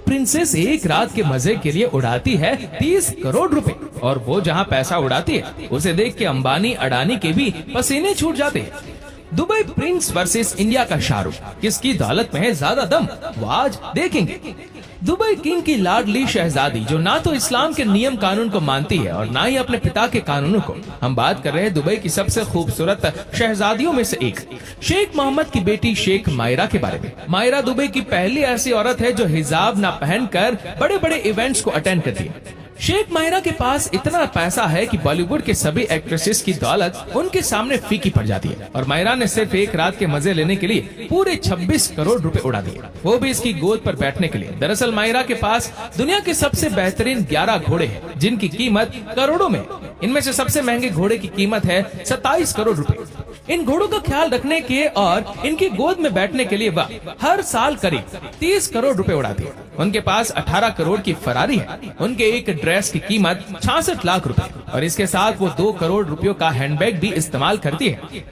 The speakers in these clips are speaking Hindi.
प्रिंसेस एक रात के मजे के लिए उड़ाती है 30 करोड़ रुपए, और वो जहाँ पैसा उड़ाती है उसे देख के अंबानी अडानी के भी पसीने छूट जाते हैं। दुबई प्रिंस वर्सेस इंडिया का शाहरुख, किसकी दौलत में है ज्यादा दम, वो आज देखेंगे। दुबई किंग की लाडली शहजादी, जो ना तो इस्लाम के नियम कानून को मानती है और ना ही अपने पिता के कानूनों को। हम बात कर रहे हैं दुबई की सबसे खूबसूरत शहजादियों में से एक, शेख मोहम्मद की बेटी शेख मायरा के बारे में। मायरा दुबई की पहली ऐसी औरत है जो हिजाब ना पहनकर बड़े बड़े इवेंट्स को अटेंड करती है। शेख मायरा के पास इतना पैसा है कि बॉलीवुड के सभी एक्ट्रेसेस की दौलत उनके सामने फीकी पड़ जाती है, और मायरा ने सिर्फ एक रात के मजे लेने के लिए पूरे 26 करोड़ रुपए उड़ा दिए, वो भी इसकी गोद पर बैठने के लिए। दरअसल मायरा के पास दुनिया के सबसे बेहतरीन 11 घोड़े हैं, जिनकी कीमत करोड़ों में। इनमें से सबसे महंगे घोड़े की कीमत है 27 करोड़ रुपए। इन घोड़ों का ख्याल रखने के और इनकी गोद में बैठने के लिए वह हर साल करीब 30 करोड़ रुपए उड़ाती है। उनके पास 18 करोड़ की फरारी है। उनके एक ड्रेस की कीमत 66 लाख रुपए, और इसके साथ वो 2 करोड़ रुपयों का हैंडबैग भी इस्तेमाल करती है।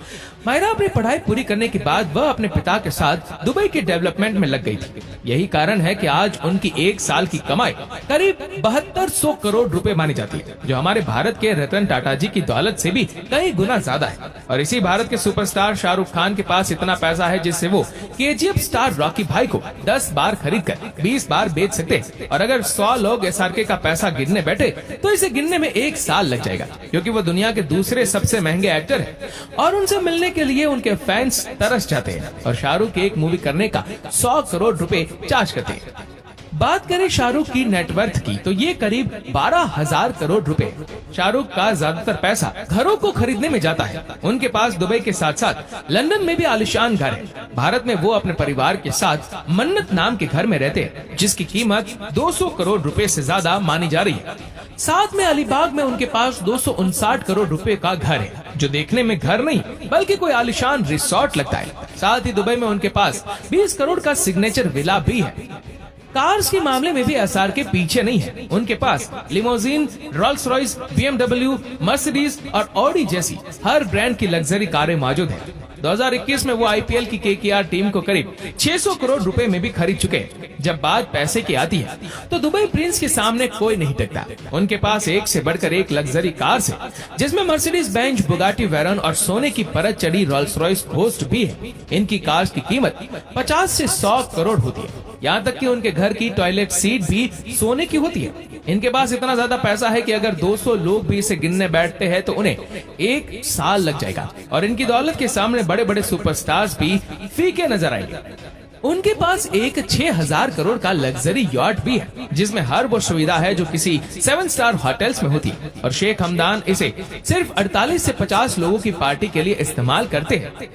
मायरा अपनी पढ़ाई पूरी करने के बाद वह अपने पिता के साथ दुबई के डेवलपमेंट में लग गई थी। यही कारण है कि आज उनकी एक साल की कमाई करीब 7200 करोड़ रुपए मानी जाती है, जो हमारे भारत के रतन टाटा जी की दौलत से भी कई गुना ज्यादा है। और इसी भारत के सुपरस्टार शाहरुख खान के पास इतना पैसा है जिससे वो केजीएफ स्टार रॉकी भाई को 10 बार खरीद कर 20 बार बेच सकते हैं। और अगर 100 लोग एसआरके का पैसा गिनने बैठे तो इसे गिनने में 1 साल लग जाएगा, क्योंकि वो दुनिया के दूसरे सबसे महंगे एक्टर है और उनसे मिलने के लिए उनके फैंस तरस जाते हैं। और शाहरुख की एक मूवी करने का 100 करोड़ रुपए चार्ज करते हैं। बात करें शाहरुख की नेटवर्थ की, तो ये करीब 12,000 करोड़ रुपए। शाहरुख का ज्यादातर पैसा घरों को खरीदने में जाता है। उनके पास दुबई के साथ साथ लंदन में भी आलिशान घर है। भारत में वो अपने परिवार के साथ मन्नत नाम के घर में रहते हैं, जिसकी कीमत 200 करोड़ रुपए से ज्यादा मानी जा रही है। साथ में अलीबाग में उनके पास 259 करोड़ रुपए का घर है, जो देखने में घर नहीं बल्कि कोई आलिशान रिसोर्ट लगता है। साथ ही दुबई में उनके पास 20 करोड़ का सिग्नेचर विला भी है। कार्स के मामले में भी एसआर के पीछे नहीं है। उनके पास limousine, Rolls Royce, BMW, Mercedes और ऑडी जैसी हर ब्रांड की लग्जरी कारें मौजूद है। 2021 में वो आईपीएल की केकेआर टीम को करीब 600 करोड़ रुपए में भी खरीद चुके हैं। जब बात पैसे की आती है तो दुबई प्रिंस के सामने कोई नहीं टिकता। उनके पास एक से बढ़कर एक लग्जरी कार्स है, जिसमें मर्सिडीज बेंज, बुगाटी वेरन और सोने की परत चढ़ी रोल्स रॉयस घोस्ट भी है। इनकी कार्स की कीमत 50 से 100 करोड़ होती है। यहाँ तक कि उनके घर की टॉयलेट सीट भी सोने की होती है। इनके पास इतना ज्यादा पैसा है कि अगर 200 लोग भी इसे गिनने बैठते हैं तो उन्हें 1 साल लग जाएगा, और इनकी दौलत के सामने बड़े बड़े सुपरस्टार्स भी फीके नजर आएंगे। उनके पास एक 6000 करोड़ का लग्जरी यॉट भी है, जिसमें हर वो सुविधा है जो किसी 7 स्टार होटल्स में होती है। और शेख हमदान इसे सिर्फ 48 से 50 लोगों की पार्टी के लिए इस्तेमाल करते हैं।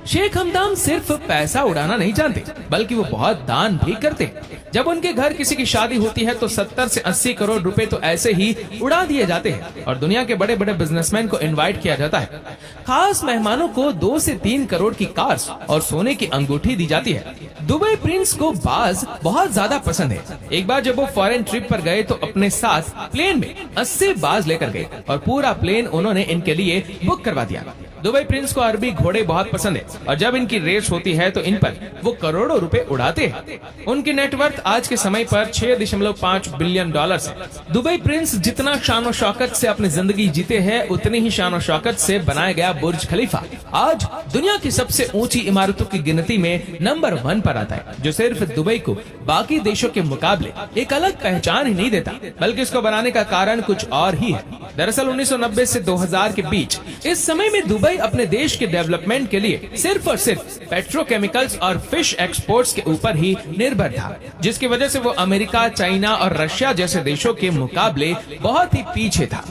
शेख हमदान सिर्फ पैसा उड़ाना नहीं जानते, बल्कि वो बहुत दान भी करते हैं। जब उनके घर किसी की शादी होती है तो 70 से 80 करोड़ रुपए तो ऐसे ही उड़ा दिए जाते हैं, और दुनिया के बड़े बड़े बिजनेसमैन को इनवाइट किया जाता है। खास मेहमानों को 2 से 3 करोड़ की कार्स और सोने की अंगूठी दी जाती है। दुबई प्रिंस को बाज बहुत ज्यादा पसंद है। एक बार जब वो फॉरेन ट्रिप पर गए तो अपने साथ प्लेन में 80 बाज लेकर गए, और पूरा प्लेन उन्होंने इनके लिए बुक करवा दिया। दुबई प्रिंस को अरबी घोड़े बहुत पसंद है, और जब इनकी रेस होती है तो इन पर वो करोड़ों रुपए उड़ाते हैं। उनकी नेटवर्थ आज के समय पर 6.5 बिलियन डॉलर है। दुबई प्रिंस जितना शानो शौकत से अपनी जिंदगी जीते हैं, उतनी ही शानो शौकत से बनाया गया बुर्ज खलीफा आज दुनिया की सबसे ऊंची इमारतों की गिनती में नंबर 1 पर आता है, जो सिर्फ दुबई को बाकी देशों के मुकाबले एक अलग पहचान ही नहीं देता, बल्कि इसको बनाने का कारण कुछ और ही है। दरअसल 1990 से 2000 के बीच इस समय में दुबई अपने देश के डेवलपमेंट के लिए सिर्फ और सिर्फ पेट्रोकेमिकल्स और फिश एक्सपोर्ट्स के ऊपर ही निर्भर था, जिसकी वजह से वो अमेरिका, चाइना और रशिया जैसे देशों के मुकाबले बहुत ही पीछे था।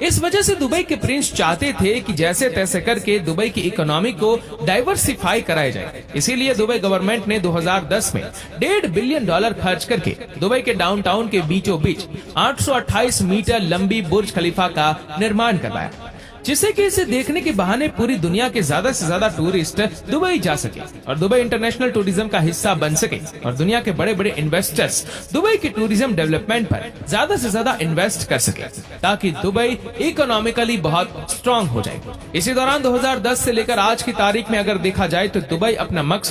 इस वजह से दुबई के प्रिंस चाहते थे कि जैसे तैसे करके दुबई की इकोनॉमी को डाइवर्सिफाई कराया जाए। इसीलिए दुबई गवर्नमेंट ने 2010 में $1.5 बिलियन खर्च करके दुबई के डाउनटाउन के बीचों बीच 828 मीटर लंबी बुर्ज खलीफा का निर्माण करवाया, जिससे कि इसे देखने के बहाने पूरी दुनिया के ज्यादा से ज्यादा टूरिस्ट दुबई जा सके और दुबई इंटरनेशनल टूरिज्म का हिस्सा बन सके, और दुनिया के बड़े बड़े इन्वेस्टर्स दुबई के टूरिज्म डेवलपमेंट पर ज्यादा से ज्यादा इन्वेस्ट कर सके, ताकि दुबई इकोनॉमिकली बहुत स्ट्रांग हो जाए। इसी दौरान 2010 से लेकर आज की तारीख में अगर देखा जाए तो दुबई अपना मकसद